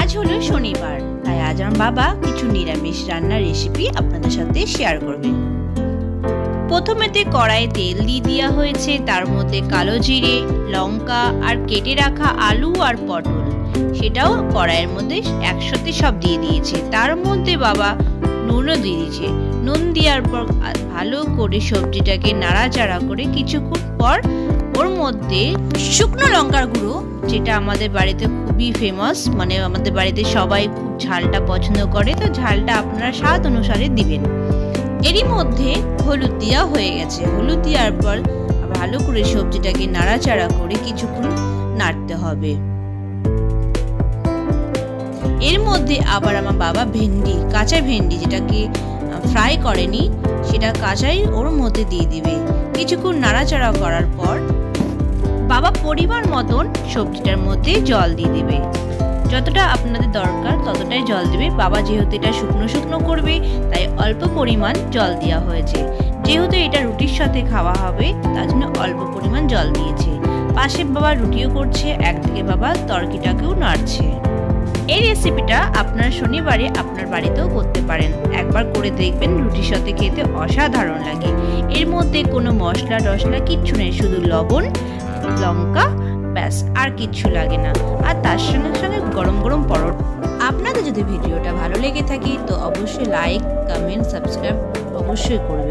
আজ হলো শনিবার, তাই আজ আমার বাবা কিছু নিরামিষ রান্নার রেসিপি আপনাদের সাথে শেয়ার করবে। প্রথমেতে কড়াইয়ে তেল দিয়ে দেওয়া হয়েছে, তার মধ্যে কালো জিরে, লঙ্কা আর কেটে রাখা আলু আর পটল সেটাও কড়াইয়ের মধ্যে একসাথে সব দিয়ে দিয়েছে। তার মধ্যে বাবা নুনও দিয়ে দিয়েছে। নুন দেওয়ার পর ভালো করে সবজিটাকে নাড়াচাড়া করে কিছুক্ষণ পর ওর মধ্যে শুকনো লঙ্কার গুঁড়ো, যেটা আমাদের বাড়িতে খুবই ফেমাস, মানে আমাদের বাড়িতে সবাই খুব ঝালটা পছন্দ করে, তো ঝালটা আপনারা স্বাদ অনুসারে দিবেন। এরই মধ্যে হলুদ দেওয়া হয়ে গেছে। হলুদ দেওয়ার পর ভালো করে সবজিটাকে নাড়াচাড়া করে কিছুক্ষণ নাড়তে হবে। এর মধ্যে আবার আমার বাবা ভেন্ডি, কাঁচা ভেন্ডি যেটাকে ফ্রাই করেনি সেটা কাঁচাই ওর মধ্যে দিয়ে দিবে। কিছুক্ষণ নাড়াচাড়া করার পর বাবা পরিমাণ মতন সবজিটার মধ্যে জল দিয়ে দিবে। যতটা আপনাদের দরকার ততটাই জল দেবে। বাবা যেহেতু এটা শুকনো শুকনো করবে তাই অল্প পরিমাণ জল দেওয়া হয়েছে। যেহেতু এটা রুটির সাথে খাওয়া হবে তার জন্য অল্প পরিমাণ জল দিয়েছে। পাশে বাবা রুটিও করছে, একদিকে বাবা তরকিটাকেও নাড়ছে। এই রেসিপিটা আপনার শনিবারে আপনার বাড়িতেও করতে পারেন, একবার করে দেখবেন, রুটির সাথে খেতে অসাধারণ লাগে। এর মধ্যে কোনো মশলা টশলা কিচ্ছু নেই, শুধু লবণ, লঙ্কা, ব্যাস, আর কিচ্ছু লাগে না। আর তার সঙ্গে সঙ্গে গরম গরম পরোটা। আপনাদের যদি ভিডিওটা ভালো লেগে থাকে তো অবশ্যই লাইক, কমেন্ট, সাবস্ক্রাইব অবশ্যই করবেন।